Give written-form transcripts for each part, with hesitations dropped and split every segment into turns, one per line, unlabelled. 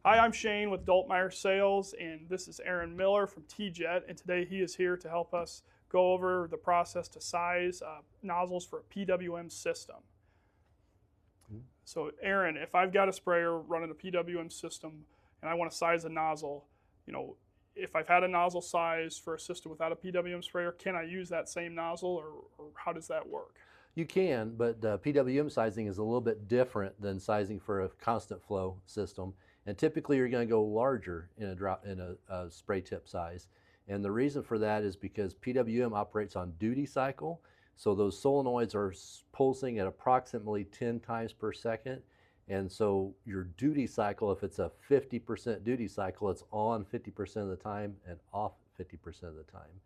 Hi, I'm Shane with Doltmeyer Sales, and this is Aaron Miller from TeeJet, and today he is here to help us go over the process to size nozzles for a PWM system. So Aaron, if I've got a sprayer running a PWM system and I want to size a nozzle, if I've had a nozzle size for a system without a PWM sprayer, can I use that same nozzle, or how does that work?
You can, but PWM sizing is a little bit different than sizing for a constant flow system. And typically you're going to go larger in a spray tip size. And the reason for that is because PWM operates on duty cycle. So those solenoids are pulsing at approximately 10 times per second. And so your duty cycle, if it's a 50% duty cycle, it's on 50% of the time and off 50% of the time.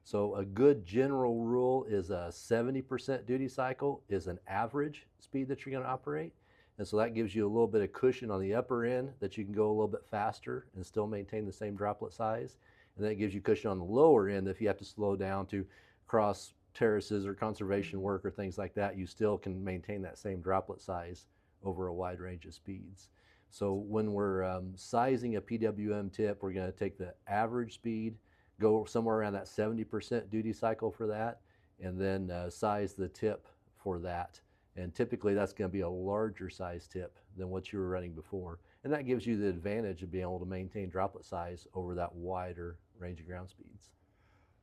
So a good general rule is a 70% duty cycle is an average speed that you're going to operate. And so that gives you a little bit of cushion on the upper end that you can go a little bit faster and still maintain the same droplet size. And then it gives you cushion on the lower end if you have to slow down to cross terraces or conservation work or things like that, you still can maintain that same droplet size over a wide range of speeds. So when we're sizing a PWM tip, we're going to take the average speed, go somewhere around that 70% duty cycle for that, and then size the tip for that. And typically that's going to be a larger size tip than what you were running before. And that gives you the advantage of being able to maintain droplet size over that wider range of ground speeds.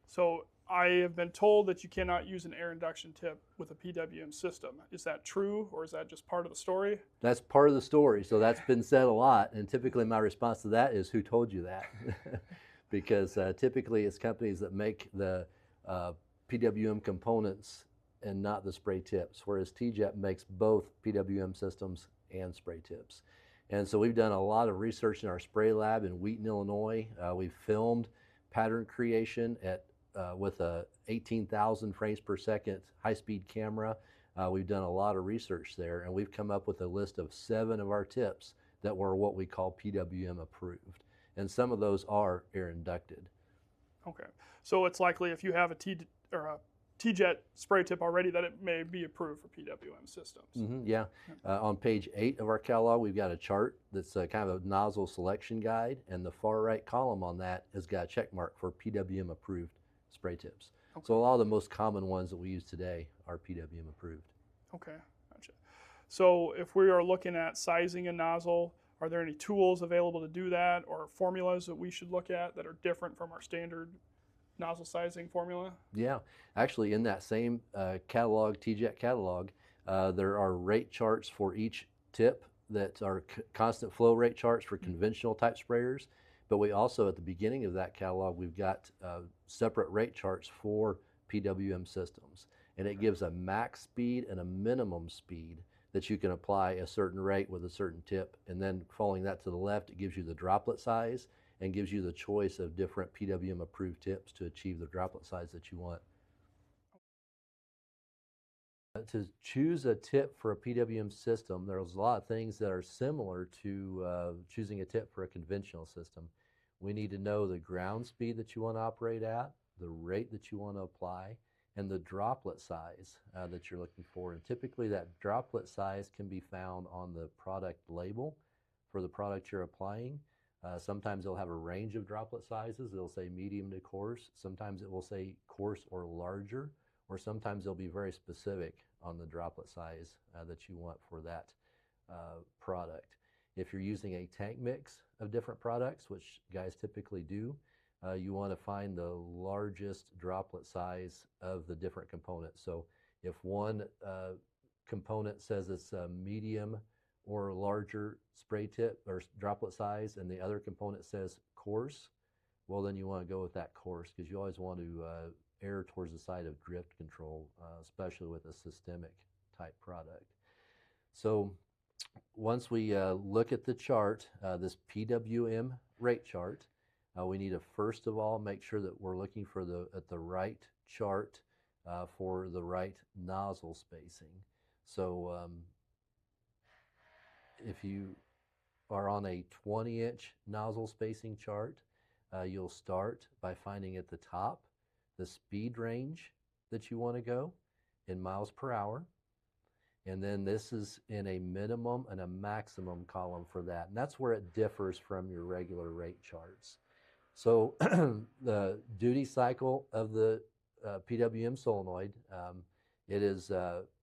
So I have been told that you cannot use an air induction tip with a PWM system. Is that true, or is that just part of the story?
That's part of the story. So that's been said a lot. And typically my response to that is, who told you that? Because typically it's companies that make the PWM components and not the spray tips, whereas TeeJet makes both PWM systems and spray tips. And so we've done a lot of research in our spray lab in Wheaton, Illinois. We've filmed pattern creation with a 18,000 frames per second high-speed camera. We've done a lot of research there, and we've come up with a list of 7 of our tips that were what we call PWM approved. And some of those are air inducted.
Okay, so it's likely if you have a TeeJet spray tip already that it may be approved for PWM systems.
Yeah. On page 8 of our catalog, we've got a chart that's kind of a nozzle selection guide, and the far right column on that has got a check mark for PWM approved spray tips. Okay. So a lot of the most common ones that we use today are PWM approved.
Okay, gotcha. So if we are looking at sizing a nozzle, are there any tools available to do that, or formulas that we should look at that are different from our standard nozzle sizing formula?
Yeah, actually in that same catalog, TeeJet catalog, there are rate charts for each tip that are constant flow rate charts for conventional type sprayers. But we also, at the beginning of that catalog, we've got separate rate charts for PWM systems. And it gives a max speed and a minimum speed that you can apply a certain rate with a certain tip. And then following that to the left, it gives you the droplet size and gives you the choice of different PWM approved tips to achieve the droplet size that you want. To choose a tip for a PWM system, there's a lot of things that are similar to choosing a tip for a conventional system. We need to know the ground speed that you want to operate at, the rate that you want to apply, and the droplet size that you're looking for. And typically that droplet size can be found on the product label for the product you're applying. Sometimes they'll have a range of droplet sizes. It'll say medium to coarse. Sometimes it will say coarse or larger, or sometimes they'll be very specific on the droplet size that you want for that product. If you're using a tank mix of different products, which guys typically do, you want to find the largest droplet size of the different components. So if one component says it's a medium or larger spray tip or droplet size, and the other component says coarse, well then you want to go with that coarse, because you always want to err towards the side of drift control, especially with a systemic type product. So once we look at the chart, this PWM rate chart, we need to first of all make sure that we're looking for at the right chart for the right nozzle spacing. So if you are on a 20-inch nozzle spacing chart, you'll start by finding at the top the speed range that you want to go in miles per hour. And then this is in a minimum and a maximum column for that. And that's where it differs from your regular rate charts. So the duty cycle of the PWM solenoid, it is,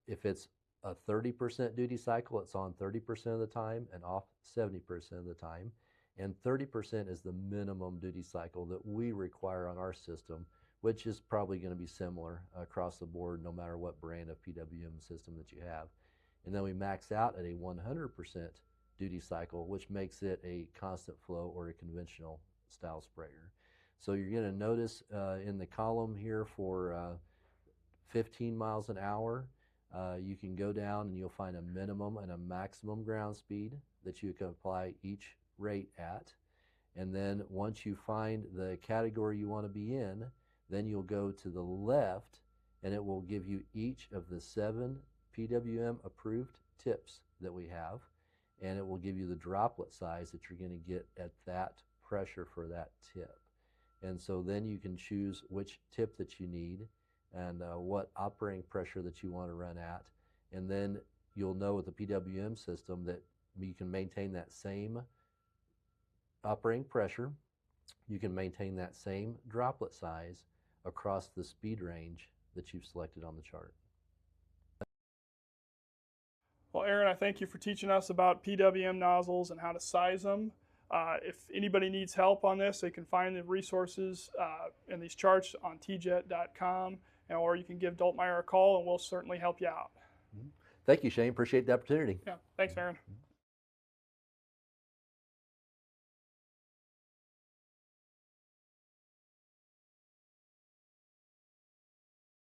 if it's a 30% duty cycle, it's on 30% of the time and off 70% of the time. And 30% is the minimum duty cycle that we require on our system, which is probably going to be similar across the board no matter what brand of PWM system that you have. And then we max out at a 100% duty cycle, which makes it a constant flow or a conventional style sprayer. So you're going to notice in the column here for 15 miles an hour, you can go down and you'll find a minimum and a maximum ground speed that you can apply each rate at. And then once you find the category you want to be in, then you'll go to the left and it will give you each of the 7 PWM approved tips that we have, and it will give you the droplet size that you're going to get at that pressure for that tip. And so then you can choose which tip that you need and what operating pressure that you want to run at. And then you'll know with the PWM system that you can maintain that same operating pressure, you can maintain that same droplet size across the speed range that you've selected on the chart.
Well, Aaron, I thank you for teaching us about PWM nozzles and how to size them. If anybody needs help on this, they can find the resources and these charts on TeeJet.com, or you can give Doltmeyer a call and we'll certainly help you out.
Thank you, Shane. Appreciate the opportunity.
Yeah, thanks, Aaron.